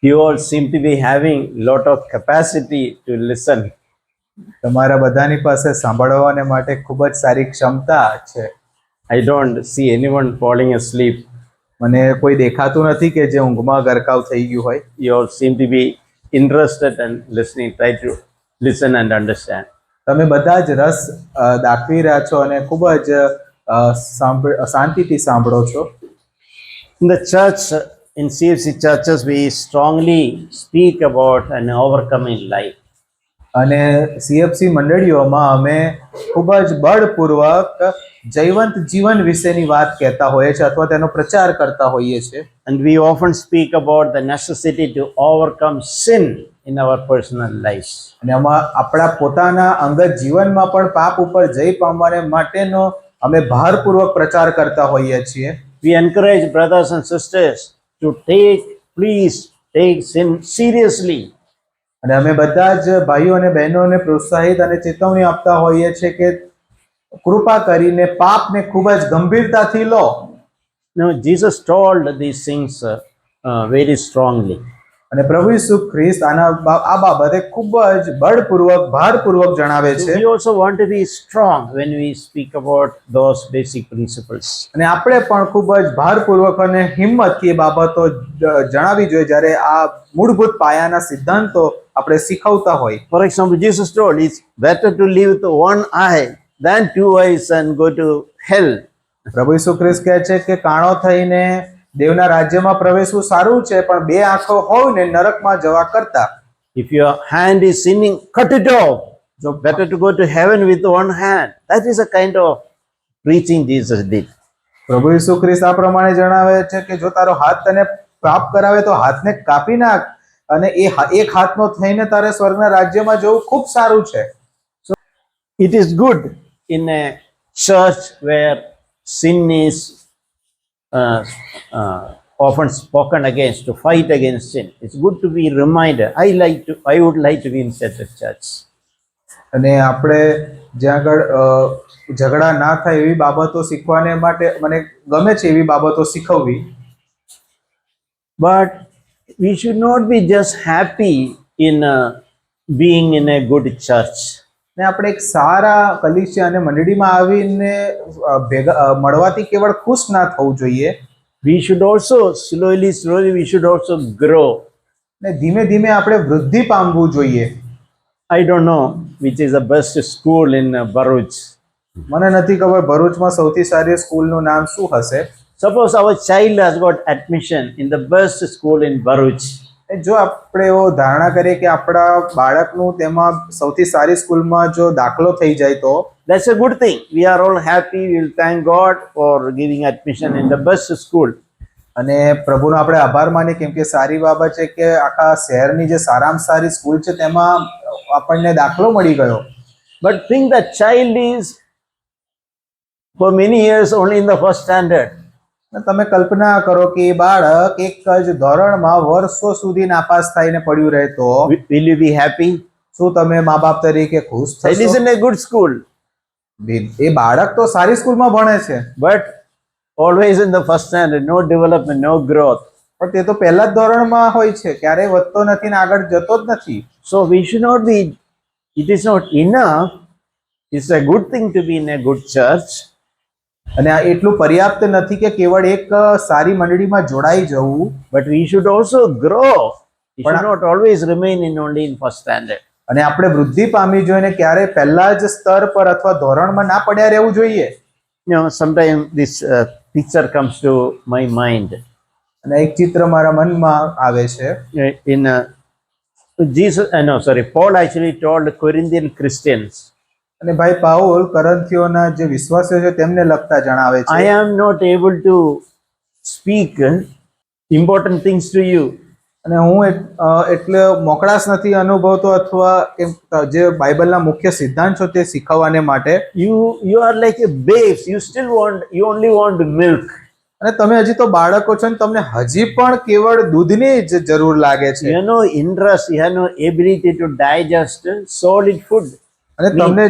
You all seem to be having lot of capacity to listen. તમારા બધાની પાસે સાંભળવાને માટે ખૂબ જ સારી ક્ષમતા છે. I don't see anyone falling asleep. મને કોઈ દેખાતું નથી કે જે ઊંઘમાં ગરકાવ થઈ ગયું હોય. You all seem to be interested and listening. Try to listen and understand. તમે બધા જ રસ દાખવી રહ્યા છો અને ખૂબ જ શાંતિથી સાંભળો છો. In the church, in CFC churches, we strongly speak about an overcoming life. અને CFC મંડળીઓમાં અમે ખૂબ જ બળપૂર્વક જયવંત જીવન વિશેની વાત કહેતા હોઈએ છીએ અથવા તેનો પ્રચાર કરતા હોઈએ છીએ. And we often speak about the necessity to overcome sin in our personal lives. અને આપણા પોતાના અંગત જીવનમાં પણ પાપ ઉપર જય પામવાને માટેનો અમે ભારપૂર્વક પ્રચાર કરતા હોઈએ છીએ. We encourage brothers and sisters to please take sin seriously. અને અમે બધા જ ભાઈઓ અને બહેનોને પ્રોત્સાહિત અને ચેતવણી આપતા હોઈએ છીએ કે કૃપા કરીને પાપને ખૂબ જ ગંભીરતાથી લો. Now, Jesus told these things very strongly. અને પ્રભુ ઈસુ ખ્રિસ્ત આ બાબતે ખૂબ જ બળપૂર્વક ભારપૂર્વક જણાવે છે. We also want to be strong when we speak about those basic principles. અને આપણે પણ ખૂબ જ ભારપૂર્વક અને હિંમતથી એ બાબતો જણાવી જોઈએ જ્યારે આ મૂળભૂત પાયાના સિદ્ધાંતો આપણે શીખવતા હોય. For example, Jesus told it's better to live with one eye than two eyes and go to hell. પ્રભુ ઈસુ ખ્રિસ્ત કહે છે કે કાણો થઈને દેવના રાજ્યમાં પ્રવેશવું સારું છે પણ બે આંખો હોય ને નરકમાં જવા કરતા. If your hand is sinning, cut it off. So better to go to heaven with one hand. That is a kind of preaching Jesus did. પ્રભુ ઈસુ ખ્રિસ્ત આ પ્રમાણે જણાવે છે કે જો તારો હાથ તને પાપ કરાવે તો હાથને કાપી નાખ અને એ એક હાથનો થઈને તારે સ્વર્ગના રાજ્યમાં જવું ખૂબ સારું છે. So it is good in a church where sin is often spoken against, to fight against sin. It's good to be reminded. I would like to be in such a church. અને આપણે જ્યાં આગળ ઝઘડા ના થાય એવી બાબતો શીખવાને માટે મને ગમે છે એવી બાબતો શીખવવી. But we should not be just happy in being in a good church. ને આપણે એક સારા કલીસિયા અને મંડળીમાં આવીને મળવાથી કેવળ ખુશ ના થવું જોઈએ. We should also slowly we should also grow. ને ધીમે ધીમે આપણે વૃદ્ધિ પામવું જોઈએ. I don't know which is the best school in Bharuch. મને નથી ખબર ભરૂચમાં સૌથી સારી સ્કૂલનું નામ શું હશે. Suppose our child has got admission in the best school in Bharuch. જો આપણે એવો ધારણા કરીએ કે આપણા બાળકનું તેમાં સૌથી સારી સ્કૂલમાં જો દાખલો થઈ જાય તો that's a good thing. We are all happy. We will thank God for giving admission in the best school. અને પ્રભુનો આપણે આભાર માનીએ કેમ કે સારી બાબત છે કે આખા શહેરની જે સારામાં સારી સ્કૂલ છે તેમાં આપણને દાખલો મળી ગયો. But think that child is for many years only in the first standard. તમે કલ્પના કરો કે એ બાળક એક જ ધોરણમાં વર્ષો સુધી નાપાસ થઈને પડ્યું રહે તો Will you be happy? શું તમે મા બાપ તરીકે ખુશ Child is થશો? in a good school, એ બાળક તો સારી સ્કૂલમાં ભણે છે but always in the first standard, no development, no growth. પણ તે તો પહેલા જ ધોરણમાં હોય છે, ક્યારેય વધતો નથી ને આગળ જતો જ નથી. So we should not be, it is not enough. It's a good thing to be in a good church. અને આ એટલું પર્યાપ્ત નથી કે કેવળ એક સારી મંડળીમાં જોડાઈ જવું, But we should also grow. We should not always remain in only in first standard. અને આપણે વૃદ્ધિ પામવી જોઈએ ને ક્યારેય પહેલા જ સ્તર પર અથવા ધોરણમાં ના પડ્યા રહેવું જોઈએ. You know, sometimes this picture comes to my mind. અને એક ચિત્ર મારા મનમાં આવે છે. In Paul actually told Corinthian Christians, અને ભાઈ પાઉલ કરંથીઓના જે વિશ્વાસીઓ છે તેમને લગતા જણાવે I છે am not able to speak important things to you. અને હું એટલે મોકળાશ નથી અનુભવતો અથવા જે બાઇબલના મુખ્ય સિદ્ધાંત છે તે શીખવવાને માટે. You are like a babe. You only want milk. અને તમે હજી તો બાળકો છો ને તમને હજી પણ કેવળ દૂધની જ જરૂર લાગે છે. You have no interest, you have no ability to digest solid food. અને તમને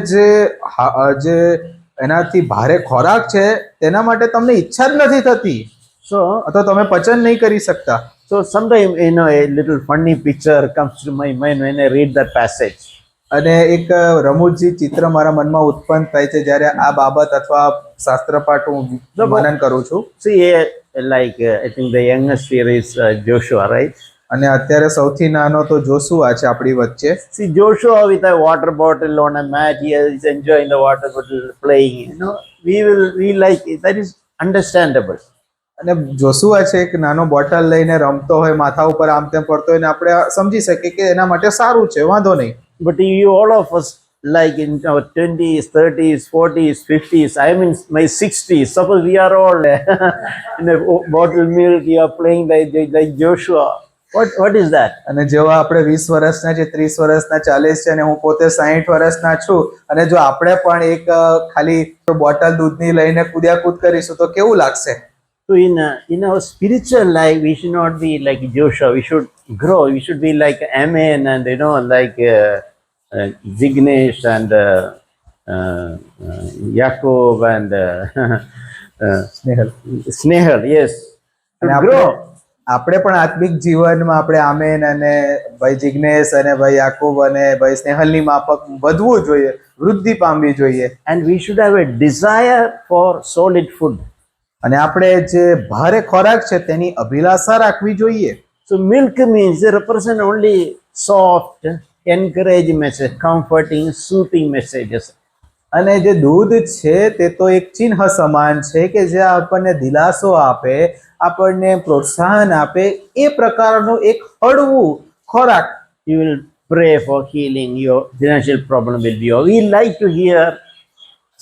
જે એનાથી ભારે ખોરાક છે તેના માટે તમને ઈચ્છા જ નથી થતી, So અથવા તમે પચન નહીં કરી શકતા. So So sometimes, a little funny picture comes to my mind when I read that passage. અને એક રમૂજી ચિત્ર મારા મનમાં ઉત્પન્ન થાય છે જ્યારે આ બાબત અથવા શાસ્ત્રપાઠ હું વર્ણન કરું છું. See, I think the youngest here is Joshua, right? અને અત્યારે સૌથી નાનો તો જોશુઆ છે આપણી વચ્ચે. See, Joshua with a water bottle on a mat, he is enjoying the water bottle, playing. We like it. That is understandable. અને Joshua છે એક નાનો બોટલ લઈને રમતો હોય, માથા ઉપર આમ તેમ કરતો હોય, ને આપણે સમજી શકીએ કે એના માટે સારું છે, વાંધો નહીં. But you, all of us, like in our 20s, 30s, 40s, 50s, I'm in my 60s. Suppose we are all in a bottle milk, you are playing like Joshua. What is that? અને જેવા આપણે 20 વર્ષના છે, 30 વર્ષના, 40 છે, અને હું પોતે 60 વર્ષના છું, અને જો આપણે પણ એક ખાલી બોટલ દૂધની લઈને કૂદ્યાકૂદ કરીશું તો કેવું લાગશે? So in our spiritual life, we should not be like Joshua. We should grow. We should be like Amen and like Jignesh and Yaakov and Snehal. Yes, અને should grow. આપણે પણ આત્મિક જીવનમાં આપણે આમેન અને ભાઈ જિગ્નેશ અને ભાઈ યાકૂબ અને ભાઈ સ્નેહલની માફક વધવું જોઈએ, વૃદ્ધિ પામવી જોઈએ. And we should have a desire for solid food. અને આપણે જે ભારે ખોરાક છે તેની અભિલાષા રાખવી જોઈએ. So milk means they represent only soft, encouraging message, comforting, soothing messages. અને જે દૂધ છે તે તો એક ચિહ્ન સમાન છે કે જે આપણને દિલાસો આપે, આપણને પ્રોત્સાહન આપે, એ પ્રકારનું એક હળવું ખોરાક. You will pray for healing, your financial problem will be over. We like to hear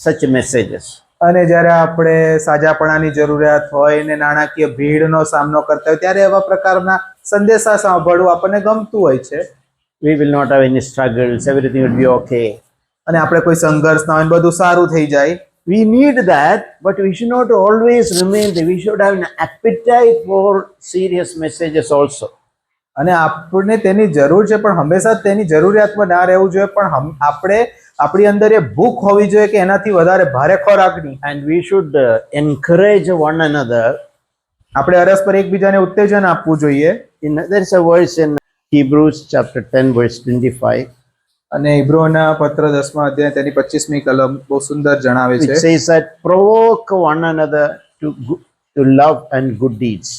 such messages. અને જ્યારે આપણે સાજાપણાની જરૂરિયાત હોય ને નાણાકીય ભીડનો સામનો કરતા હોય ત્યારે એવા પ્રકારના સંદેશા સાંભળવું આપણને ગમતું હોય છે. We will not have any struggles, everything will be okay. અને આપણે કોઈ સંઘર્ષ ના હોય ને બધું સારું થઈ જાય. We need that, but we should not always remain there. We should have an appetite for serious messages also. અને આપણને તેની જરૂર છે પણ હંમેશા તેની જરૂરિયાતમાં ના રહેવું જોઈએ, પણ આપણે આપણી અંદર એ ભૂખ હોવી જોઈએ કે એનાથી વધારે ભારે ખોરાકની. And we should encourage one another. આપણે અરસ્પર એકબીજાને ઉત્તેજન આપવું જોઈએ. There is a verse in Hebrews chapter 10 verse 25. અને ઇબ્રોના પત્ર 10મા અધ્યાય તેની 25મી કલમ બહુ સુંદર જણાવે છે. It says that provoke one another to love and good deeds.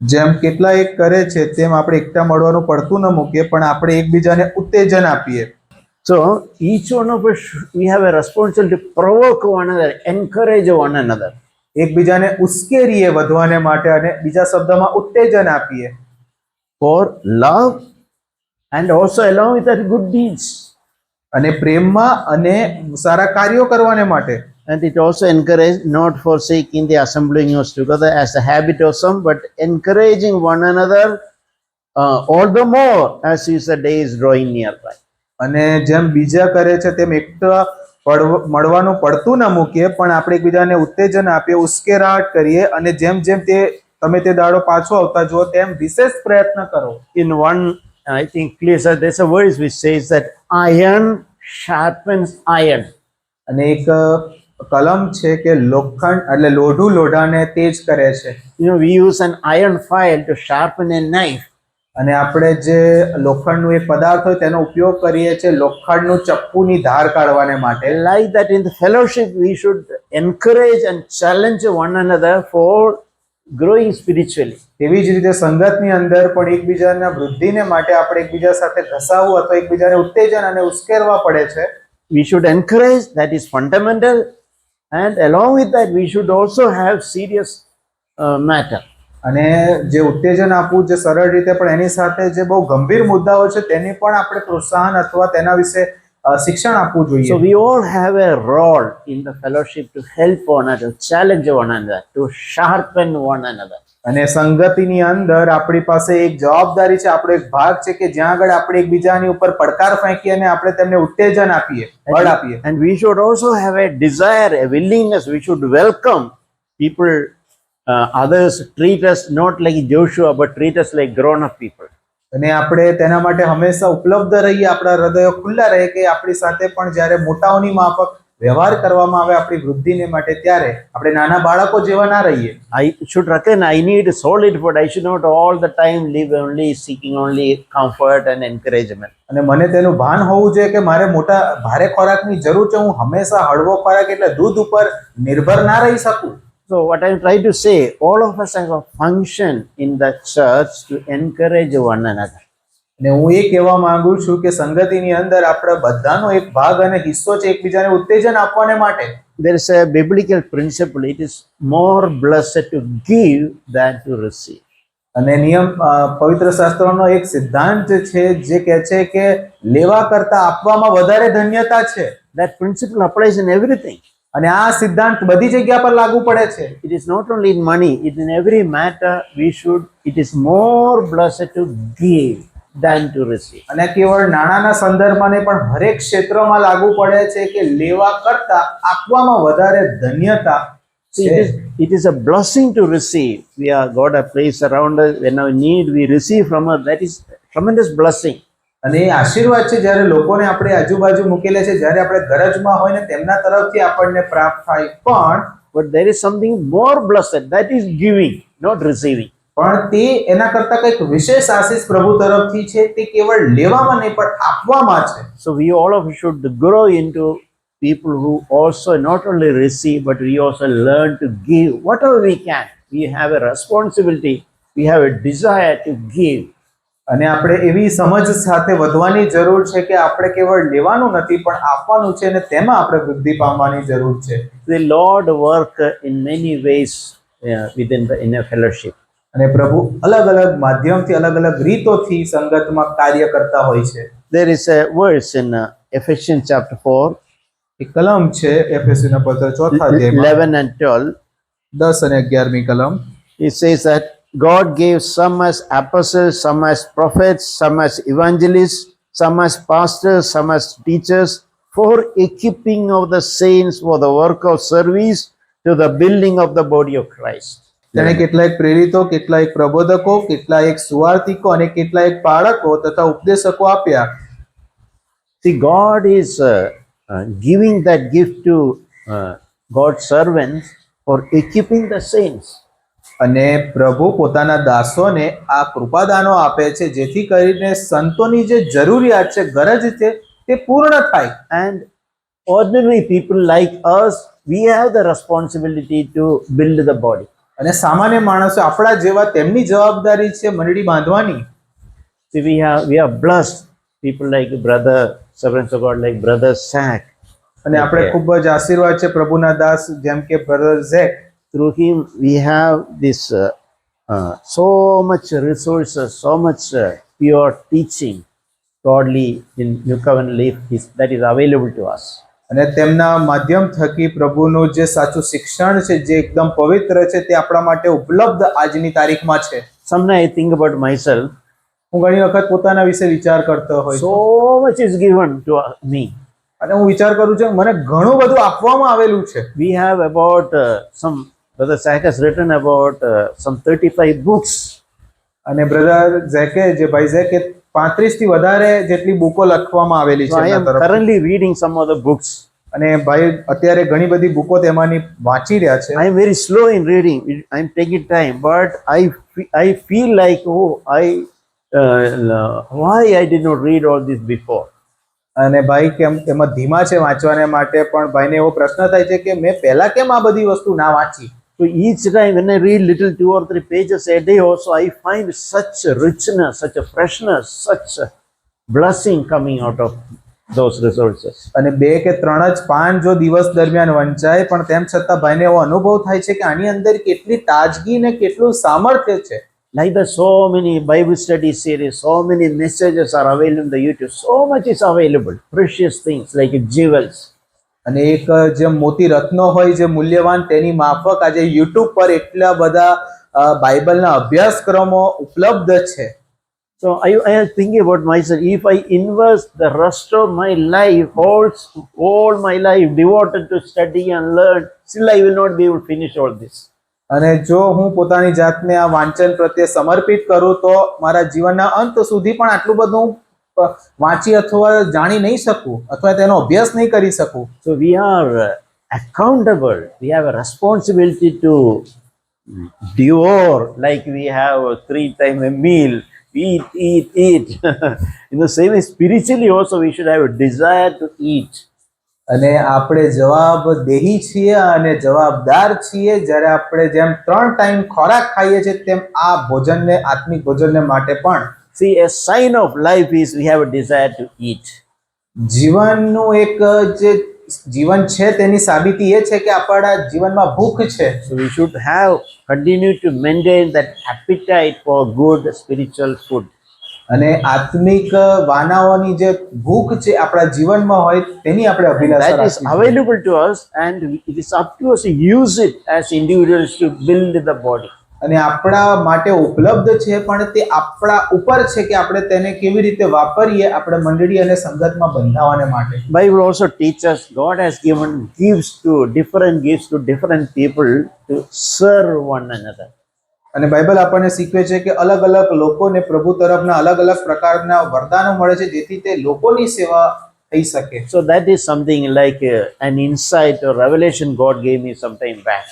જેમ કેટલા એક કરે છે તેમ આપણે એકતા મળવાનું પડતું ન મૂકીએ, પણ આપણે એકબીજાને ઉત્તેજન આપીએ. So each one of us, we have a responsibility to provoke one another, encourage one another. એકબીજાને ઉશ્કેરીએ વધવાને માટે અને બીજા શબ્દમાં ઉત્તેજન આપીએ. For love and also along with that good deeds. અને પ્રેમમાં અને સારા કાર્યો કરવાને માટે. And it also encourage not forsaking the assembling us together as a habit of some, but encouraging one another all the more as is the day is drawing nearby. અને જેમ બીજા કરે છે તેમ એકતા મળવાનું પડતું ન મૂકીએ, પણ આપણે એકબીજાને ઉત્તેજન આપીએ, ઉશ્કેરાટ કરીએ, અને જેમ જેમ તમે તે દાડો પાછો આવતા જુઓ તેમ વિશેષ પ્રયત્ન કરો. In one, I think clear, there's a verse which says that iron sharpens iron. અને એક કલમ છે કે લોખંડ એટલે લોઢું લોઢાને તેજ કરે છે. We use an iron file to sharpen a knife. અને આપણે જે લોખંડનું એક પદાર્થ હોય તેનો ઉપયોગ કરીએ છીએ લોખંડનું ચપ્પુની ધાર કાઢવાને માટે. Like that in the fellowship, we should encourage and challenge one another for growing spiritually. તેવી જ રીતે સંગતની અંદર પણ એકબીજાના વૃદ્ધિને માટે આપણે એકબીજા સાથે ઘસાવવું અથવા એકબીજાને ઉત્તેજન અને ઉશ્કેરવા પડે છે. We should encourage, that is fundamental, and along with that we should also have serious matter. અને જે ઉત્તેજન આપવું જે સરળ રીતે, પણ એની સાથે જે બહુ ગંભીર મુદ્દાઓ છે તેની પણ આપણે પ્રોત્સાહન અથવા તેના વિશે શિક્ષણ આપવું જોઈએ. So we all have a role in the fellowship to help one another, challenge one another, to sharpen one another. અને સંગતિની અંદર આપણી પાસે એક જવાબદારી છે, આપણો એક ભાગ છે કે જ્યાં આગળ આપણે એકબીજાની ઉપર પડકાર ફેંકીએ અને આપણે તેમને ઉત્તેજન આપીએ, બળ આપીએ. And we should also have a desire, a willingness. We should welcome people. Others treat us not like Joshua, but treat us like grown-up people. અને આપણે તેના માટે હંમેશા ઉપલબ્ધ રહીએ, આપણા હૃદયો ખુલ્લા રહે કે આપણી સાથે પણ જ્યારે મોટાઓની માફક વ્યવહાર કરવામાં આવે આપણી વૃદ્ધિને માટે, ત્યારે આપણે નાના બાળકો જેવા ના રહીએ. I should reckon I need solid food. I should not all the time live only seeking only comfort and encouragement. અને મને તેનું ભાન હોવું જોઈએ કે મારે મોટા ભારે ખોરાકની જરૂર છે. હું હંમેશા હળવો ખોરાક એટલે દૂધ ઉપર નિર્ભર ના રહી શકું. So what I'm trying to say, all of us have a function in the church to encourage one another. અને હું એ કહેવા માંગુ છું કે સંગતિની અંદર આપણા બધાનો એક ભાગ અને હિસ્સો છે એકબીજાને ઉત્તેજન આપવાને માટે. There is a biblical principle. It is more blessed to give than to receive. અને પવિત્ર શાસ્ત્રનો એક સિદ્ધાંત છે જે કહે છે કે લેવા કરતા આપવામાં વધારે ધન્યતા છે. That principle applies in everything. અને આ સિદ્ધાંત બધી જગ્યા પર લાગુ પડે છે. It is not only in money, it in every matter it is more blessed to give than to receive. અને કેવળ નાણાના સંદર્ભમાં નહીં પણ હરેક ક્ષેત્રમાં લાગુ પડે છે કે લેવા કરતા આપવામાં વધારે ધન્યતા See, છે. it is a blessing to receive. God has placed around us. When we need, we receive from us. That is tremendous blessing. અને એ આશીર્વાદ છે જ્યારે લોકોને આપણે આજુબાજુ મૂકેલા છે, જ્યારે આપણે ગરજમાં હોય ને તેમના તરફથી આપણને પ્રાપ્ત થાય. But there is something more blessed. That is giving, not receiving. પણ તે એના કરતા કંઈક વિશેષ આશીષ પ્રભુ તરફથી છે. તે કેવળ લેવામાં નહીં પણ આપવામાં છે. So we all of us should grow into people who also not only receive, but we also learn to give whatever we can. We have a responsibility. We have a desire to give. અને આપણે એવી સમજ સાથે વધવાની જરૂર છે કે આપણે કેવળ લેવાનું નથી પણ આપવાનું છે, અને તેમાં આપણે વૃદ્ધિ પામવાની જરૂર છે. The Lord work in many ways in a fellowship. અને પ્રભુ અલગ અલગ માધ્યમથી અલગ અલગ રીતોથી સંગતમાં કાર્ય કરતા હોય છે. There is a verse in Ephesians chapter 4, એક કલમ છે એફએસસીના પત્ર 4 અધ્યાયમાં 11 and 12. 10 અને 11મી કલમ. It says that God gave some as apostles, some as prophets, some as evangelists, some as pastors, some as teachers, for equipping of the saints for the work of service to the building of the body of Christ. તેણે કેટલાક પ્રેરિતો, કેટલાક પ્રબોધકો, કેટલાક સુવાર્તિકો અને કેટલાક પાળકો તથા ઉપદેશકો આપ્યા. See, God is giving that gift to God's servants for equipping the saints. અને પ્રભુ પોતાના દાસોને આ કૃપાદાનો આપે છે જેથી કરીને સંતોની જે જરૂરિયાત છે, ગરજ છે, તે પૂર્ણ થાય. And ordinary people like us, we have the responsibility to build the body. અને સામાન્ય માણસો આપણા જેવા તેમની જવાબદારી છે મંડળી બાંધવાની. See, we are blessed. People like brother, servants of God like brother Zach. અને આપણે ખૂબ જ આશીર્વાદ છે પ્રભુના દાસ જેમ કે brother Zack. Through him, we have this so much resources, so much pure teaching, godly in New Covenant life that is available to us. અને તેમના માધ્યમ થકી પ્રભુનું જે સાચું શિક્ષણ છે, જે એકદમ પવિત્ર છે, તે આપણા માટે ઉપલબ્ધ આજની તારીખમાં છે. Sometimes I think about myself. હું ઘણી વખત પોતાના વિશે વિચાર કરતો હોય So much is given to me. અને હું વિચાર કરું છું મને ઘણું બધું આપવામાં આવેલું છે. We have about Brother Zach has written about some 35 books. અને બ્રધર ઝેકે, જે ભાઈ ઝેકે 35 થી વધારે જેટલી બુકો લખવામાં આવેલી So છે I એમના am તરફથી. currently reading some of the books. અને ભાઈ અત્યારે ઘણી બધી બુકો તેમાંની વાંચી રહ્યા છે. I am very slow in reading. I am taking time, but I feel like why I did not read all this before. અને ભાઈ કેમ એમાં ધીમા છે વાંચવાને માટે, પણ ભાઈને એવો પ્રશ્ન થાય છે કે મેં પહેલા કેમ આ બધી વસ્તુ ના વાંચી. So each time when I read little 2 or 3 pages a day also, I find such a richness, such a freshness, such a blessing coming out of those resources. અને 2 કે 3 જ પાન જો દિવસ દરમિયાન વંચાય, પણ તેમ છતાં ભાઈને એવો અનુભવ થાય છે કે આની અંદર કેટલી તાજગી ને કેટલું સામર્થ્ય છે. Like that, so many Bible study series, so many messages are available on the YouTube. So much is available, precious things like jewels. અને એક જે મોતી રત્નો હોય, જે મૂલ્યવાન, તેની માફક આજે યુટ્યુબ પર એટલા બધા બાઇબલના અભ્યાસક્રમો ઉપલબ્ધ છે. So I am thinking about myself. If I invest the rest of my life, all my life devoted to study and learn, still I will not be able to finish all this. અને જો હું પોતાની જાતને આ વાંચન પ્રત્યે સમર્પિત કરું તો મારા જીવનના અંત સુધી પણ આટલું બધું વાંચી અથવા જાણી નહીં શકું અથવા તેનો અભ્યાસ નહીં કરી શકું. So we are accountable. We have a responsibility to devour, like we have a 3 time a meal. Eat. In the same way, spiritually also we should have a desire to eat. અને આપણે જવાબદેહી છીએ અને જવાબદાર છીએ જ્યારે આપણે જેમ 3 time ખોરાક ખાઈએ છીએ તેમ આ ભોજનને આત્મિક ભોજનને માટે પણ. See, a sign of life is we have a desire to eat. જીવનનું એક જે જીવન છે તેની સાબિતી એ છે કે આપણા જીવનમાં ભૂખ છે. So we should continue to maintain that appetite for good spiritual food. અને આત્મિક વાનાઓની જે ભૂખ છે આપણા જીવનમાં હોય તેની આપણે અભિલાષા That is રાખવી જોઈએ. available to us, and it is up to us to use it as individuals to build the body. અને આપણા માટે ઉપલબ્ધ છે પણ તે આપણા ઉપર છે કે આપણે તેને કેવી રીતે વાપરીએ આપણે મંડળી અને સંગતમાં બંધાવાને માટે. Bible also teaches God has given gifts to different people to serve one another. અને બાઇબલ આપણને શીખવે છે કે અલગ અલગ લોકોને પ્રભુ તરફના અલગ અલગ પ્રકારના વરદાનો મળે છે જેથી તે લોકોની સેવા થઈ શકે. So that is something like an insight or revelation God gave me some time back.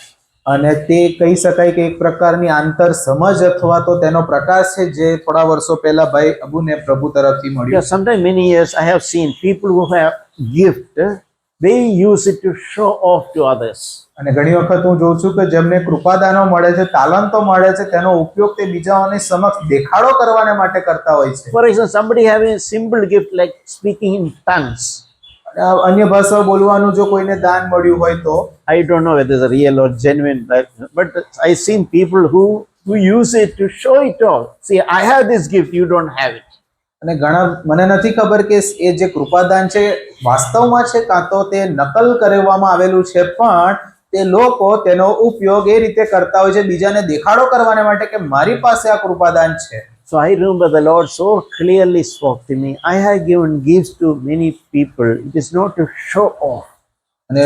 અને તે કહી શકાય કે એક પ્રકારની આંતર સમજ અથવા તો તેનો પ્રકાશ છે જે થોડા વર્ષો પહેલા ભાઈ અબુને પ્રભુ તરફથી મળ્યો. Yeah, sometimes many years I have seen people who have gift, they use it to show off to others. અને ઘણી વખત હું જોઉં છું કે જેમને કૃપાદાનો મળે છે તાલંતો મળે છે તેનો ઉપયોગ તે બીજાઓની સમક્ષ દેખાડો કરવાને માટે કરતા હોય છે. For example, somebody having a simple gift like speaking in tongues. અન્ય ભાષાઓ બોલવાનું જો કોઈને દાન મળ્યું હોય તો I don't know whether it's real or genuine, but I've seen people who use it to show it off. See, I have this gift, you don't have it. અને ઘણા મને નથી ખબર કે એ જે કૃપાદાન છે વાસ્તવમાં છે કાં તો તે નકલ કરવામાં આવેલું છે પણ તે લોકો તેનો ઉપયોગ એ રીતે કરતા હોય છે બીજાને દેખાડો કરવાને માટે કે મારી પાસે આ કૃપાદાન છે. So I remember the Lord so clearly spoke to me. I have given gifts to many people. It is not to show off. અને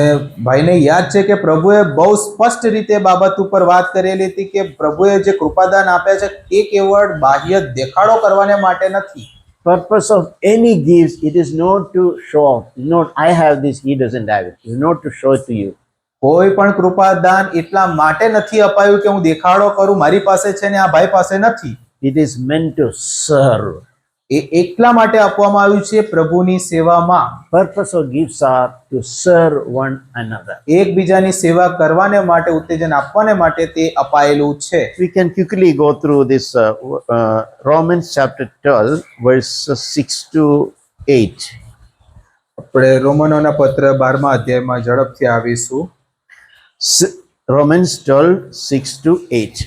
ભાઈને યાદ છે કે પ્રભુએ બહુ સ્પષ્ટ રીતે બાબત ઉપર વાત કરેલી હતી કે પ્રભુએ જે કૃપાદાન આપ્યા છે એ કેવળ બાહ્ય દેખાડો કરવાને માટે નથી. Purpose of any gifts, it is not to show off. Not I have this, he doesn't have it. It is not to show it to you. કોઈ પણ કૃપાદાન એટલા માટે નથી અપાયું કે હું દેખાડો કરું મારી પાસે છે ને આ ભાઈ પાસે નથી. It is meant to serve. એ એટલા માટે આપવામાં આવ્યું છે પ્રભુની સેવામાં. Purpose of gifts are to serve one another. એકબીજાની સેવા કરવાને માટે ઉત્તેજન આપવાને માટે તે અપાયેલું છે. We can quickly go through this Romans chapter 12 verses 6 to 8. આપણે રોમનોના પત્ર 12મા અધ્યાયમાં ઝડપથી આવીશું. Romans 12, 6 to 8.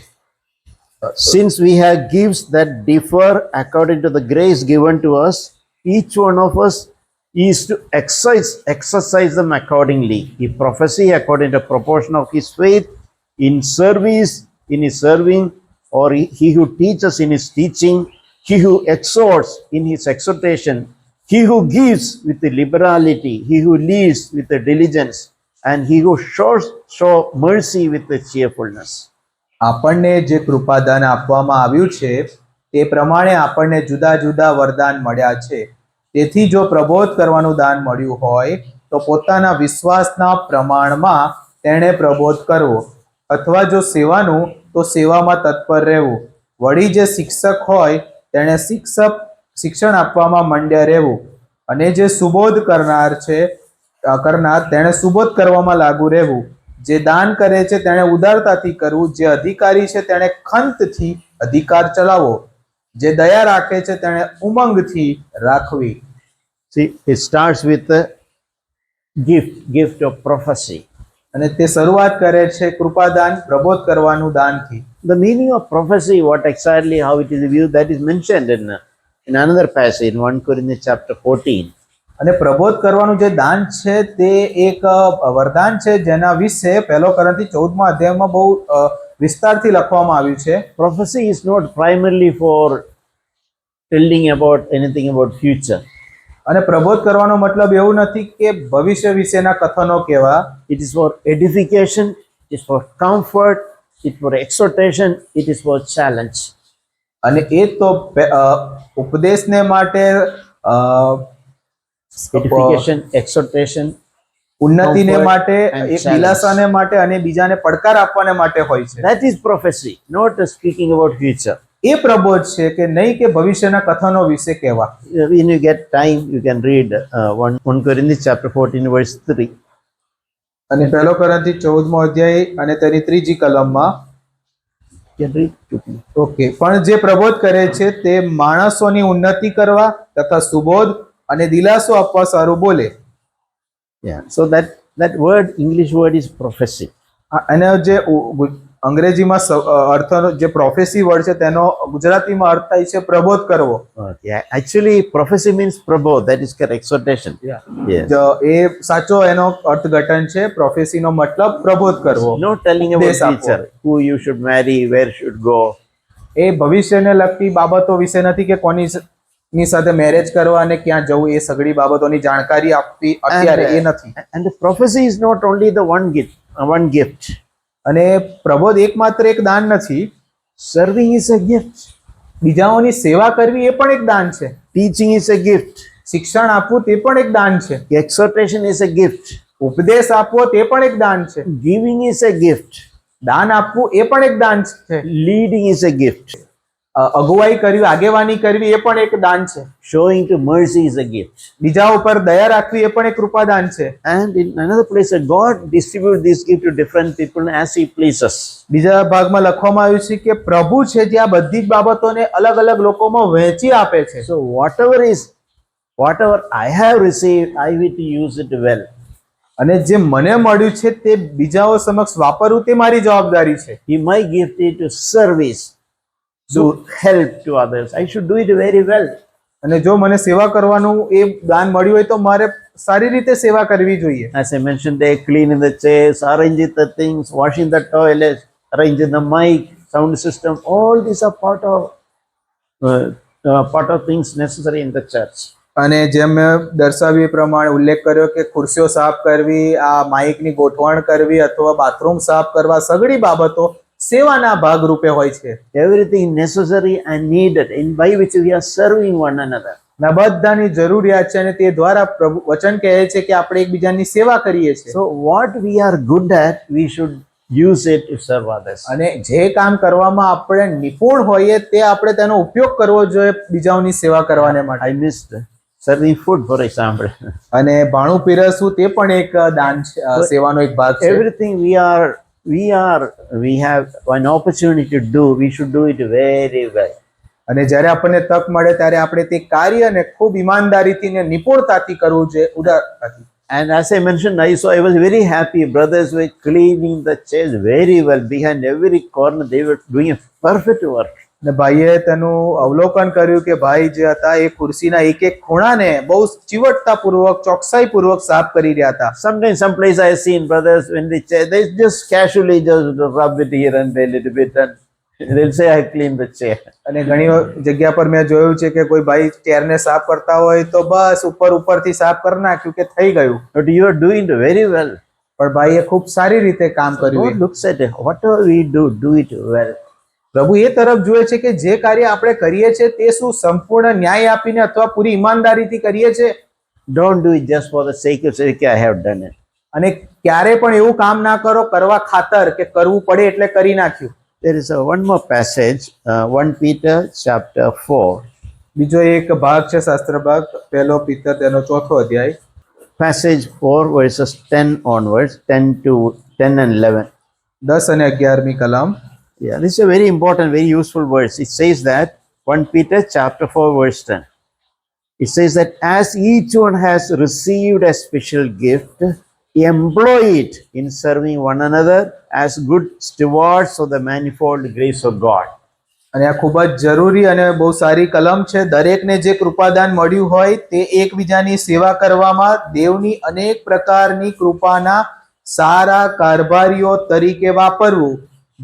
Since we have gifts that differ according to the grace given to us, each one of us is to exercise them accordingly. He prophesy according to proportion of his faith, in service, in his serving, or he who teaches in his teaching, he who exhorts in his exhortation, he who gives with the liberality, he who leads with the diligence, and he who show mercy with the cheerfulness. આપણને જે કૃપાદાન આપવામાં આવ્યું છે તે પ્રમાણે આપણને જુદા જુદા વરદાન મળ્યા છે. તેથી જો પ્રબોધ કરવાનું દાન મળ્યું હોય તો પોતાના વિશ્વાસના પ્રમાણમાં તેણે પ્રબોધ કરવો અથવા જો સેવાનું તો સેવામાં તત્પર રહેવું. વળી જે શિક્ષક હોય તેણે શિક્ષણ આપવામાં મંડ્યા રહેવું અને જે સુબોધ કરનાર તેણે સુબોધ કરવામાં લાગુ રહેવું. જે દાન કરે છે તેણે ઉદારતાથી કરવું. જે અધિકારી છે તેણે ખંતથી અધિકાર ચલાવવો. જે દયા રાખે છે તેણે ઉમંગથી રાખવી. See, it starts with the gift of prophecy. અને તે શરૂઆત કરે છે કૃપાદાન પ્રબોધ કરવાનું દાનથી. The meaning of prophecy, what exactly, how it is viewed, that is mentioned in another passage in 1 Corinthians chapter 14. અને પ્રબોધ કરવાનું જે દાન છે તે એક વરદાન છે જેના વિશે 1 કોરિન્થી 14મા અધ્યાયમાં બહુ વિસ્તારથી લખવામાં આવ્યું છે. Prophecy is not primarily for telling about anything about future. અને પ્રબોધ કરવાનો મતલબ એવું નથી કે ભવિષ્ય વિશેના કથનો કહેવા. It is for edification, it is for comfort, it is for exhortation, it is for challenge. અને એ તો ઉપદેશને માટે અ, Edification, exhortation, ઉન્નતિને comfort માટે, and એક challenge. દિલાસાને માટે અને બીજાને પડકાર આપવાને માટે હોય છે. That is prophecy, not speaking about future. એ પ્રબોધ છે કે નહીં કે ભવિષ્યના કથનો વિશે કહેવા. When you get time, you can read 1 Corinthians chapter 14, verse 3. અને 1 કોરિન્થી 14મો અધ્યાય અને તેની 3જી કલમમાં You can read to me. Okay, પણ જે પ્રબોધ કરે છે તે માણસોની ઉન્નતિ કરવા તથા સુબોધ અને દિલાસો આપવા સારું બોલે. Yeah. So that word, English word is prophecy. અને જે અંગ્રેજીમાં અર્થનો જે પ્રોફેસી વર્ડ છે તેનો ગુજરાતીમાં અર્થ થાય છે પ્રબોધ કરવો. Okay. Actually, prophecy means prabodh. That is correct. Exhortation. Yes. એ સાચો એનો અર્થઘટન છે. પ્રોફેસીનો મતલબ પ્રબોધ કરવો. Not telling about ઉપદેશ આપવો. future, who you should marry, where should go. એ ભવિષ્યને લગતી બાબતો વિશે નથી કે કોની સાથે મેરેજ કરવા અને ક્યાં જવું, એ સગળી બાબતોની જાણકારી આપવી અત્યારે એ નથી. And the prophecy is not only the one gift. અને પ્રબોધ એકમાત્ર એક દાન નથી. Serving is a gift. બીજાઓની સેવા કરવી એ પણ એક દાન છે. Teaching is a gift. શિક્ષણ આપવું તે પણ એક દાન છે. Exhortation is a gift. ઉપદેશ આપવો તે પણ એક દાન છે. Giving is a gift. દાન આપવું એ પણ એક દાન છે. Leading is a gift. અગુવાઈ કરવી, આગેવાની કરવી એ પણ એક દાન છે. Showing to mercy is a gift. બીજા ઉપર દયા રાખવી એ પણ એક કૃપાદાન છે. And in another place, God distributes this gift to different people as He pleases. બીજા ભાગમાં લખવામાં આવ્યું છે કે પ્રભુ છે જે આ બધી જ બાબતોને અલગ અલગ લોકોમાં વહેંચી આપે છે. So whatever I have received, I will to use it well. અને જે મને મળ્યું છે તે બીજાઓ સમક્ષ વાપરવું તે મારી જવાબદારી છે. He might give it to service, to help to others. I should do it very well. અને જો મને સેવા કરવાનું એ દાન મળ્યું હોય તો મારે સારી રીતે સેવા કરવી જોઈએ. As I mentioned, they clean in the chairs, arranging the things, washing the toilets, arranging the mic, sound system. All these are part of things necessary in the church. અને જેમ મેં દર્શાવ્યું એ પ્રમાણે ઉલ્લેખ કર્યો કે ખુરશીઓ સાફ કરવી, આ માઇકની ગોઠવણ કરવી અથવા બાથરૂમ સાફ કરવા, સગળી બાબતો સેવાના ભાગ રૂપે હોય છે. Everything necessary and needed in by which we are serving one another. ના બધાની જરૂરિયાત છે અને તે દ્વારા પ્રભુ વચન કહે છે કે આપણે એકબીજાની સેવા કરીએ છીએ. So what we are good at, we should use it to serve others. અને જે કામ કરવામાં આપણે નિપુણ હોઈએ તે આપણે તેનો ઉપયોગ કરવો જોઈએ બીજાઓની સેવા કરવાને માટે. I missed serving food, for example. અને ભાણું પીરસવું તે પણ એક દાન છે, સેવાનો એક ભાગ છે. Everything we have an opportunity to do, we should do it very well. અને જ્યારે આપણને તક મળે ત્યારે આપણે તે કાર્યને ખૂબ ઈમાનદારીથી ને નિપુણતાથી કરવું જોઈએ, ઉદારતાથી. And as I mentioned, I was very happy. Brothers were cleaning the chairs very well. Behind every corner, they were doing a perfect work. ને ભાઈએ તેનું અવલોકન કર્યું કે ભાઈ જે હતા એ ખુરશીના એક એક ખૂણાને બહુ ચીવટતાપૂર્વક, ચોકસાઈપૂર્વક સાફ કરી રહ્યા હતા. Sometimes, some place I have seen brothers when they just casually just rub it here and there a little bit, and they'll say, "I cleaned the chair." અને ઘણી જગ્યા પર મેં જોયું છે કે કોઈ ભાઈ ચેરને સાફ કરતા હોય તો બસ ઉપરથી સાફ કરી નાખ્યું કે થઈ ગયું. But you are doing it very well. પણ ભાઈએ ખૂબ સારી રીતે કામ કર્યું. God looks at it. Whatever we do it well. પ્રભુ એ તરફ જુએ છે કે જે કાર્ય આપણે કરીએ છીએ તે શું સંપૂર્ણ ન્યાય આપીને અથવા પૂરી ઈમાનદારીથી કરીએ છીએ. Don't do it just for the sake of saying, "Okay, I have done it." અને ક્યારે પણ એવું કામ ના કરો કરવા ખાતર કે કરવું પડે એટલે કરી નાખ્યું. There is one more passage, 1 Peter chapter 4. બીજો એક ભાગ છે શાસ્ત્ર ભાગ 1 પીતર તેનો 4થો અધ્યાય. Passage 4 verses 10 onwards, 10 and 11. 10 અને 11મી કલમ. Yeah, this is a very important, very useful verse. It says that 1 Peter chapter 4 verse 10. It says that as each one has received a special gift, employ it in serving one another as good stewards of the manifold grace of God. અને આ ખૂબ જ જરૂરી અને બહુ સારી કલમ છે. દરેકને જે કૃપાદાન મળ્યું હોય તે એકબીજાની સેવા કરવામાં દેવની અનેક પ્રકારની કૃપાના સારા કારભારીઓ તરીકે વાપરવું.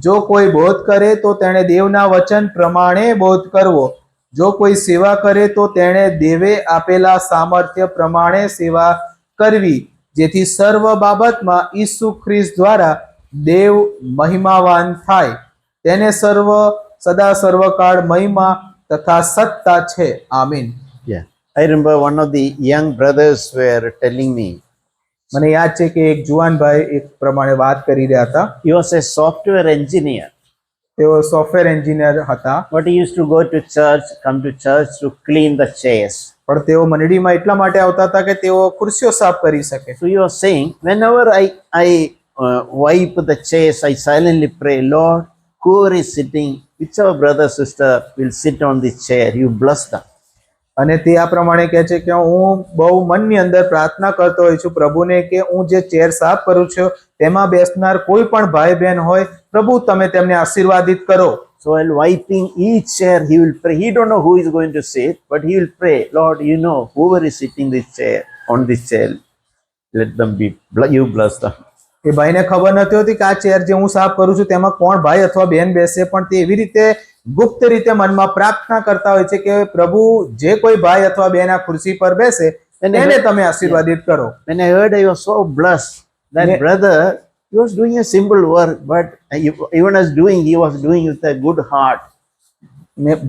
જો કોઈ બોધ કરે તો તેણે દેવના વચન પ્રમાણે બોધ કરવો. જો કોઈ સેવા કરે તો તેણે દેવે આપેલા સામર્થ્ય પ્રમાણે સેવા કરવી, જેથી સર્વ બાબતમાં ઈસુ ખ્રિસ્ત દ્વારા દેવ મહિમાવાન થાય. તેને સદા સર્વકાળ મહિમા તથા સત્તા છે. આમીન. Yeah. I remember one of the young brothers were telling me, મને યાદ છે કે એક જુવાન ભાઈ એક પ્રમાણે વાત કરી રહ્યા હતા. he was a software engineer, તેઓ સોફ્ટવેર એન્જિનિયર હતા, but he used to go to church, come to church to clean the chairs. પણ તેઓ મંડળીમાં એટલા માટે આવતા હતા કે તેઓ ખુરશીઓ સાફ કરી શકે. So he was saying, whenever I wipe the chairs, I silently pray, Lord, whoever is sitting, whichever brother, sister will sit on the chair, you bless them. અને તે આ પ્રમાણે કહે છે કે હું બહુ મનની અંદર પ્રાર્થના કરતો હોઉં છું પ્રભુને કે હું જે ચેર સાફ કરું છું તેમાં બેસનાર કોઈ પણ ભાઈ બહેન હોય, પ્રભુ તમે તેમને આશીર્વાદિત કરો. So while wiping each chair, he will pray. He don't know who is going to sit, but he will pray, Lord, you know, whoever is sitting this chair, on this chair, let them be, you bless them. એ ભાઈને ખબર નથી હોતી કે આ chair જે હું સાફ કરું છું તેમાં કોણ ભાઈ અથવા બહેન બેસે, પણ તે એવી રીતે ગુપ્ત રીતે મનમાં પ્રાર્થના કરતા હોય છે કે પ્રભુ જે કોઈ ભાઈ અથવા બહેન આ ખુરશી પર બેસે તેને તમે આશીર્વાદિત કરો. When I heard, I was so blessed. That brother, he was doing a simple work, but even as doing, he was doing with a good heart.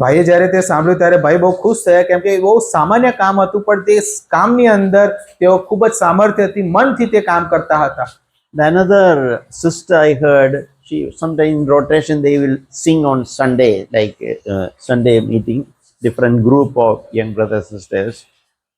ભાઈએ જ્યારે તે સાંભળ્યું ત્યારે ભાઈ બહુ ખુશ થયા, કેમ કે બહુ સામાન્ય કામ હતું, પણ તે કામની અંદર તેઓ ખૂબ જ સામર્થ્યથી મનથી તે કામ કરતા હતા. The another sister I heard, she sometimes in rotation they will sing on Sunday, like Sunday meeting, different group of young brothers sisters.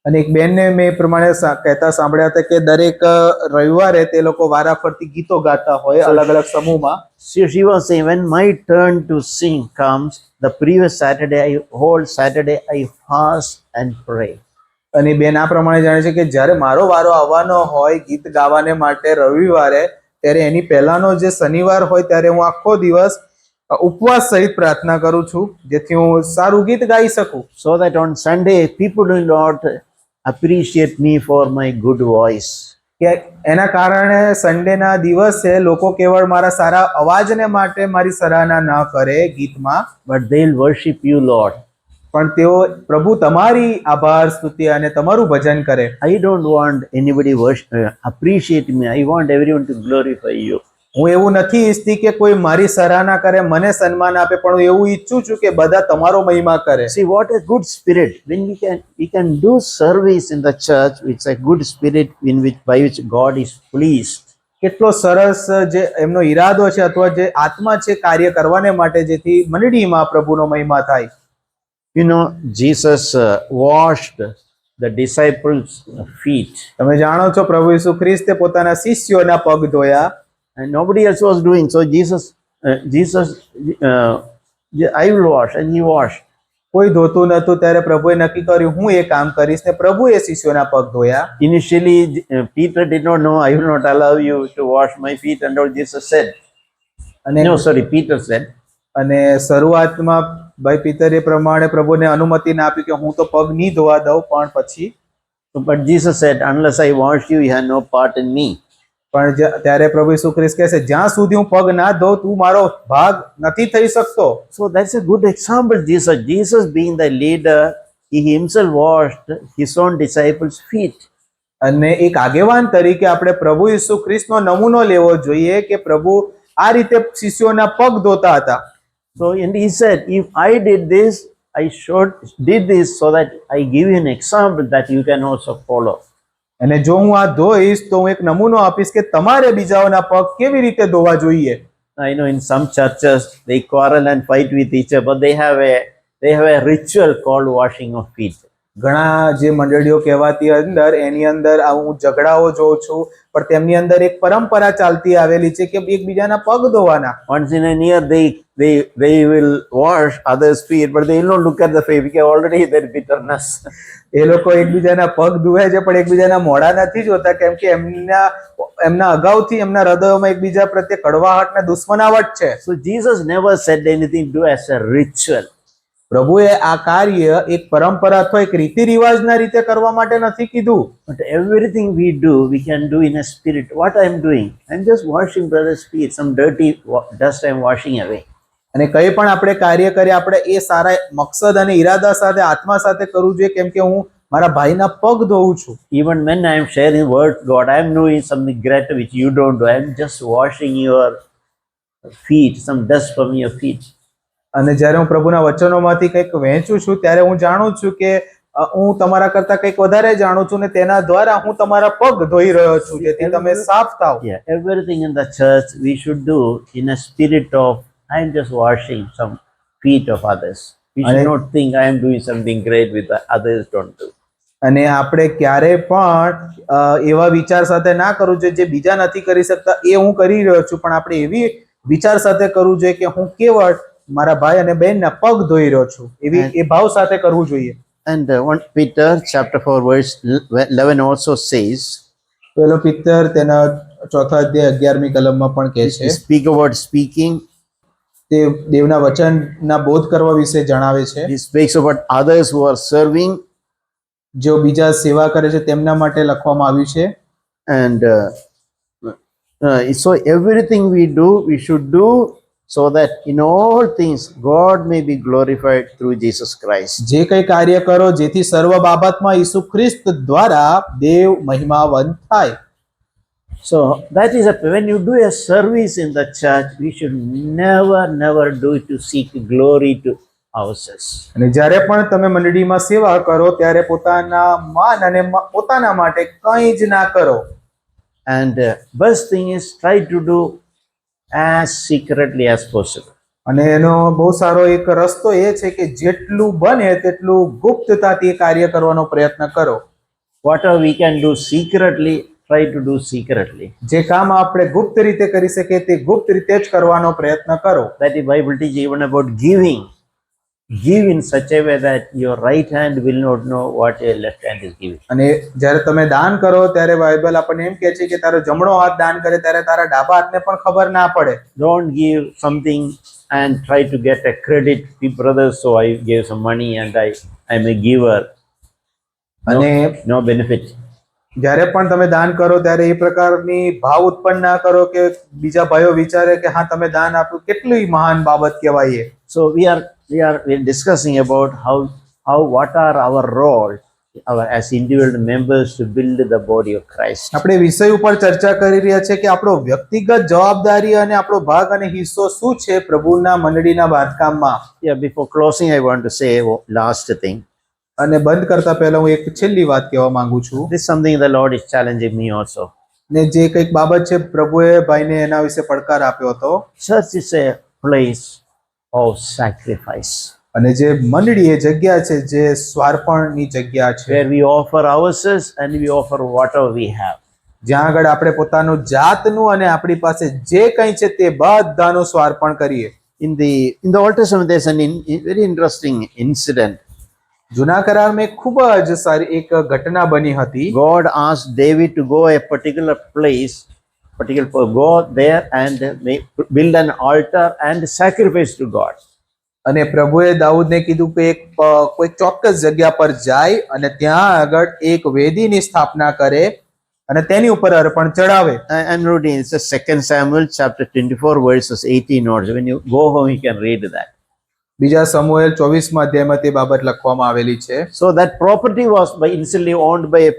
અને એક બેનને મેં એ પ્રમાણે કહેતા સાંભળ્યા હતા કે દરેક રવિવારે તે લોકો વારાફરતી ગીતો ગાતા હોય અલગ અલગ સમૂહમાં. So she was saying, when my turn to sing comes, the previous Saturday, whole Saturday, I fast and pray. અને બેન આ પ્રમાણે જાણે છે કે જ્યારે મારો વારો આવવાનો હોય ગીત ગાવાને માટે રવિવારે, ત્યારે એની પહેલાનો જે શનિવાર હોય ત્યારે હું આખો દિવસ ઉપવાસ સહિત પ્રાર્થના કરું છું જેથી હું સારું ગીત ગાઈ શકું. So that on Sunday, people will not appreciate me for my good voice. કે એના કારણે સન્ડેના દિવસે લોકો કેવળ મારા સારા અવાજને માટે મારી સરાહના ન કરે ગીતમાં, but they'll worship you, Lord. પણ તેઓ પ્રભુ તમારી આભાર સ્તુતિ અને તમારું ભજન કરે. I don't want anybody appreciate me. I want everyone to glorify you. હું એવું નથી ઈચ્છતી કે કોઈ મારી સરાહના કરે, મને સન્માન આપે, પણ હું એવું ઈચ્છું છું કે બધા તમારો મહિમા કરે. See what a good spirit when we can do service in the church. It's a good spirit by which God is pleased. કેટલો સરસ જે એમનો ઈરાદો છે અથવા જે આત્મા છે કાર્ય કરવાને માટે જેથી મંડળીમાં પ્રભુનો મહિમા થાય. You know, Jesus washed the disciples' feet. તમે જાણો છો પ્રભુ ઈસુ ખ્રિસ્તે પોતાના શિષ્યોના પગ ધોયા. And nobody else was doing. So Jesus, I will wash, and he washed. કોઈ ધોતું નતું ત્યારે પ્રભુએ નક્કી કર્યું હું એ કામ કરીશ ને પ્રભુએ શિષ્યોના પગ ધોયા. Initially, Peter did not know, I will not allow you to wash my feet, and all Jesus said. Peter said. અને શરૂઆતમાં ભાઈ પિતરે પ્રમાણે પ્રભુને અનુમતિ ના આપી કે હું તો પગ નહીં ધોવા દઉં, પણ પછી but Jesus said, unless I wash you, you have no part in me. પણ ત્યારે પ્રભુ ઈસુ ખ્રિસ્ત કહે છે જ્યાં સુધી હું પગ ના ધોઉં તું મારો ભાગ નથી થઈ શકતો. So that's a good example. Jesus being the leader, he himself washed his own disciples' feet. અને એક આગેવાન તરીકે આપણે પ્રભુ ઈસુ ખ્રિસ્તનો નમૂનો લેવો જોઈએ કે પ્રભુ આ રીતે શિષ્યોના પગ ધોતા હતા. So and he said, if I did this so that I give you an example that you can also follow. અને જો હું આ ધોઈશ તો હું એક નમૂનો આપીશ કે તમારે બીજાઓના પગ કેવી રીતે ધોવા જોઈએ. I know in some churches they quarrel and fight with each other, but they have a ritual called washing of feet. ઘણા જે મંડળીઓ કહેવાતી અંદર એની અંદર હું ઝઘડાઓ જોઉં છું, પણ તેમની અંદર એક પરંપરા ચાલતી આવેલી છે કે એકબીજાના પગ ધોવાના. Once in a year they will wash others' feet, but they will not look at the feet because already there is bitterness. એ લોકો એકબીજાના પગ ધોવે છે પણ એકબીજાના મોઢા નથી જોતા, કેમ કે એમના અગાઉથી એમના હૃદયોમાં એકબીજા પ્રત્યે કડવાહટ ને દુશ્મનાવટ છે. So Jesus never said anything to do as a ritual. પ્રભુએ આ કાર્ય એક પરંપરા અથવા એક રીતિ રિવાજના રીતે કરવા માટે નથી કીધું. But everything we do, we can do in a spirit. What I am doing, I am just washing brother's feet. Some dirty dust I am washing away. અને કઈ પણ આપણે કાર્ય કરીએ આપણે એ સારા મકસદ અને ઈરાદા સાથે આત્મા સાથે કરવું જોઈએ, કેમ કે હું મારા ભાઈના પગ ધોઉં છું. Even when I am sharing word God, I am doing something greater which you don't do. I am just washing your feet, some dust from your feet. અને જ્યારે હું પ્રભુના વચનોમાંથી કંઈક વહેંચું છું ત્યારે હું જાણું છું કે હું તમારા કરતા કંઈક વધારે જાણું છું ને તેના દ્વારા હું તમારા પગ ધોઈ રહ્યો છું જેથી તમે સાફ થાવ. Yeah, everything in the church we should do in a spirit of I'm just washing some feet of others. We should And- not think I am doing something great with the others don't do. અને આપણે ક્યારે પણ એવા વિચાર સાથે ના કરવું જોઈએ જે બીજા નથી કરી શકતા એ હું કરી રહ્યો છું, પણ આપણે એવી વિચાર સાથે કરવું જોઈએ કે હું કેવળ મારા ભાઈ અને બહેનના પગ ધોઈ રહ્યો છું, એવી એ ભાવ સાથે કરવું જોઈએ. And 1 Peter chapter 4 verse 11 also says, પેલો પિત્તર તેના ચોથા અધ્યાય 11મી કલમમાં પણ કહે છે, speak about speaking. તે દેવના વચનના બોધ કરવા વિશે જણાવે છે. He speaks about others who are serving. જો બીજા સેવા કરે છે તેમના માટે લખવામાં આવ્યું છે. And so everything we do, we should do so that in all things God may be glorified through Jesus Christ. જે કંઈ કાર્ય કરો જેથી સર્વ બાબતમાં ઈસુ ખ્રિસ્ત દ્વારા દેવ મહિમાવંત થાય. So that is when you do a service in the church, we should never do it to seek glory to ourselves. અને જ્યારે પણ તમે મંડળીમાં સેવા કરો ત્યારે પોતાના માન અને પોતાના માટે કંઈ જ ના કરો. And best thing is try to do as secretly as possible. અને એનો બહુ સારો એક રસ્તો એ છે કે જેટલું બને તેટલું ગુપ્તતાથી એ કાર્ય કરવાનો પ્રયત્ન કરો. Whatever we can do secretly, try to do secretly. જે કામ આપણે ગુપ્ત રીતે કરી શકીએ તે ગુપ્ત રીતે જ કરવાનો પ્રયત્ન કરો. That is Bible teach even about giving. Give in such a way that your right hand will not know what your left hand is giving. અને જ્યારે તમે દાન કરો ત્યારે બાઇબલ આપણને એમ કહે છે કે તારો જમણો હાથ દાન કરે ત્યારે તારા ડાબા હાથને પણ ખબર ના પડે. Don't give something and try to get a credit. Brothers, so I gave some money and I'm a giver. અને No benefit. જ્યારે પણ તમે દાન કરો ત્યારે એ પ્રકારની ભાવ ઉત્પન્ન ના કરો કે બીજા ભાઈઓ વિચારે કે હા તમે દાન આપ્યું, કેટલી મહાન બાબત કહેવાય એ. So we are discussing about what are our role as individual members to build the body of Christ. આપણે વિષય ઉપર ચર્ચા કરી રહ્યા છે કે આપણો વ્યક્તિગત જવાબદારી અને આપણો ભાગ અને હિસ્સો શું છે પ્રભુના મંડળીના બાંધકામમાં. Yeah, before closing, I want to say last thing. અને બંધ કરતા પહેલા હું એક છેલ્લી વાત કહેવા માંગુ છું. This is something the Lord is challenging me also. ને જે કંઈક બાબત છે પ્રભુએ ભાઈને એના વિશે પડકાર આપ્યો હતો. Church is a place of sacrifice અને જે મંડળી એ જગ્યા છે જે સ્વાર્પણની જગ્યા છે, where we offer ourselves and we offer whatever we have. જ્યાં આગળ આપણે પોતાનું જાતનું અને આપણી પાસે જે કંઈ છે તે બધાનું સ્વાર્પણ કરીએ. In the Old Testament, there's a very interesting incident. જૂના કરારમાં એક ખૂબ જ સારી એક ઘટના બની હતી. God asked David to go a particular place, go there and build an altar and sacrifice to God. અને પ્રભુએ દાઉદને કીધું કે કોઈ ચોક્કસ જગ્યા પર જાય અને ત્યાં આગળ એક વેદીની સ્થાપના કરે અને તેની ઉપર અર્પણ ચડાવે. I'm reading, it's a 2 Samuel chapter 24 verses 18 onwards. When you go home, you can read that. બીજા સમુએલ 24માં અધ્યાયમાં તે બાબત લખવામાં આવેલી છે. So that property was initially owned by a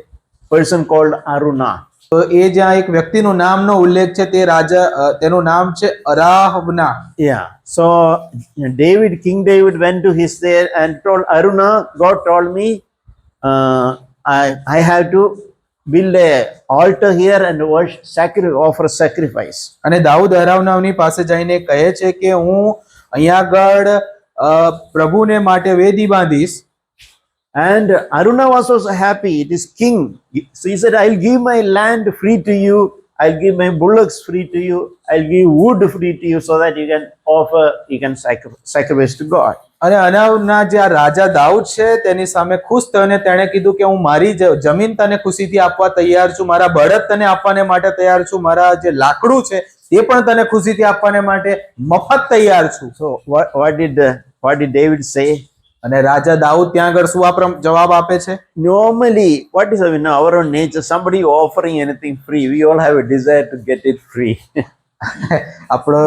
person called Aruna. તો એ જ્યાં એક વ્યક્તિનું નામનો ઉલ્લેખ છે તે રાજા તેનું નામ છે અરાહબના. Yeah. So King David went to his there and told Aruna, God told me, I have to build a altar here and offer sacrifice. અને દાઉદ અરાવનાવની પાસે જઈને કહે છે કે હું અહીંયા આગળ પ્રભુને માટે Vedi બાંધીશ. And Aruna was also happy. It is king. So he said, I'll give my land free to you. I'll give my bullocks free to you. I'll give wood free to you so that you can sacrifice to God. અને અનાવના જે આ રાજા દાઉદ છે તેની સામે ખુશ થઈને તેણે કીધું કે હું મારી જમીન તને ખુશીથી આપવા તૈયાર છું, મારા બળદ તને આપવાને માટે તૈયાર છું, મારા જે લાકડું છે તે પણ તને ખુશીથી આપવાને માટે મફત તૈયાર છું. So what did David say? અને રાજા દાઉદ ત્યાં આગળ શું જવાબ આપે છે? Normally, what is in our own nature? Somebody offering anything free, we all have a desire to get it free. આપણો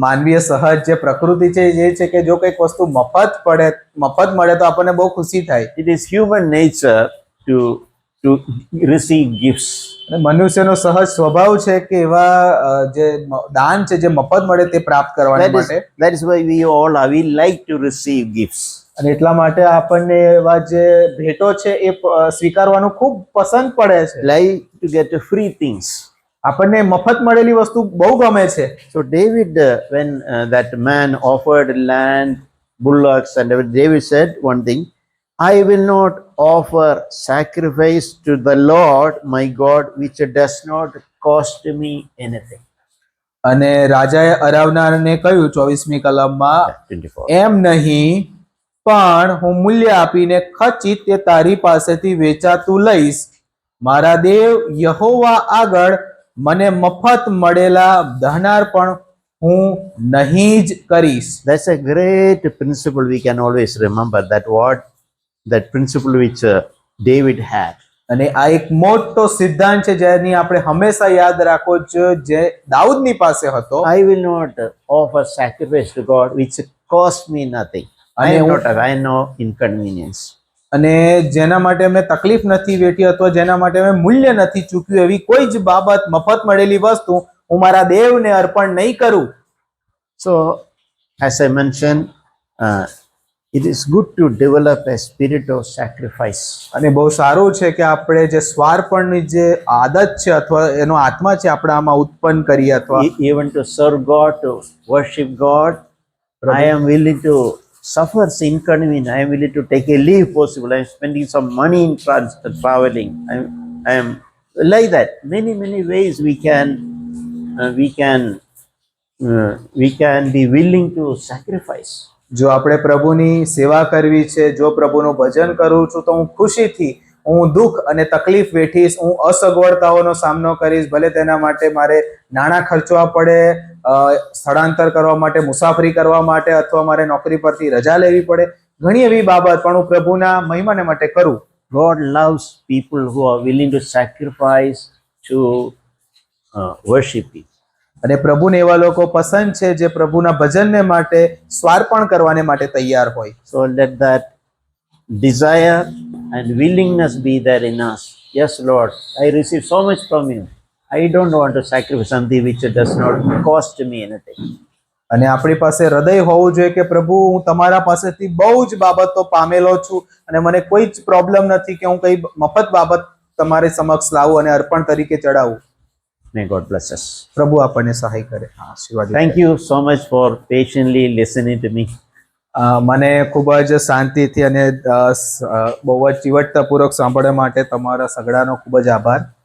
માનવીય સહજ જે પ્રકૃતિ છે એ છે કે જો કંઈક વસ્તુ મફત મળે તો આપણને બહુ ખુશી થાય. It is human nature to to receive gifts. અને મનુષ્યનો સહજ સ્વભાવ છે કે એવા જે દાન છે જે મફત મળે તે પ્રાપ્ત કરવા માટે That is why we all are. We like to receive gifts. અને એટલા માટે આપણને એવા જે ભેટો છે એ સ્વીકારવાનું ખૂબ પસંદ પડે છે. Like to get free things. આપણને મફત મળેલી વસ્તુ બહુ ગમે છે. So David, when that man offered land, bullocks, and everything, David said one thing: I will not offer sacrifice to the Lord my God, which does not cost me anything. અને રાજાએ અરાવનારને કહ્યું 24મી કલમમાં 24. એમ નહીં પણ હું મૂલ્ય આપીને ખચિત તે તારી પાસેથી વેચાતું લઈશ. મારા દેવ યહોવા આગળ મને મફત મળેલા ધનાર્પણ હું નહીં જ કરીશ. That's a great principle. We can always remember that principle which David had. અને આ એક મોટો સિદ્ધાંત છે જેની આપણે હંમેશા યાદ રાખવો જોઈએ જે દાઉદની પાસે હતો. I will not offer sacrifice to God which cost me nothing. I am no inconvenience. અને જેના માટે મેં તકલીફ નથી વેઠી અથવા જેના માટે મેં મૂલ્ય નથી ચૂક્યું એવી કોઈ જ બાબત મફત મળેલી વસ્તુ હું મારા દેવને અર્પણ નહીં કરું. So, as I mentioned, it is good to develop a spirit of sacrifice. અને બહુ સારું છે કે આપણે જે સ્વાર્પણની જે આદત છે અથવા એનો આત્મા છે આપણે આમાં ઉત્પન્ન કરીએ અથવા Even to serve God, to worship God, I am willing to suffer inconvenience. I am willing to take a leave possible. I am spending some money in traveling. I am like that. Many ways we can be willing to sacrifice. જો આપણે પ્રભુની સેવા કરવી છે જો પ્રભુનું ભજન કરું છું તો હું ખુશીથી હું દુઃખ અને તકલીફ વેઠીશ હું અસગવડતાઓનો સામનો કરીશ ભલે તેના માટે મારે નાણાં ખર્ચવા પડે સ્થળાંતર કરવા માટે મુસાફરી કરવા માટે અથવા મારે નોકરી પરથી રજા લેવી પડે ઘણી એવી બાબત પણ હું પ્રભુના મહિમાને માટે કરું. God loves people who are willing to sacrifice to worship Him. અને પ્રભુને એવા લોકો પસંદ છે જે પ્રભુના ભજનને માટે સ્વાર્પણ કરવાને માટે તૈયાર હોય. So let that desire and willingness be there in us. Yes, Lord, I receive so much from you. I don't want to sacrifice something which does not cost me anything. અને આપણી પાસે હૃદય હોવું જોઈએ કે પ્રભુ હું તમારા પાસેથી બહુ જ બાબતો પામેલો છું અને મને કોઈ જ પ્રોબ્લેમ નથી કે હું કઈ મફત બાબત તમારી સમક્ષ લાવું અને અર્પણ તરીકે ચડાવું. May God bless us. પ્રભુ આપણને સહાય કરે. આશીર્વાદ. Thank you so much for patiently listening to me. મને ખૂબ જ શાંતિથી અને બહુ જ ચીવટતાપૂર્વક સાંભળવા માટે તમારા સગડાનો ખૂબ જ આભાર.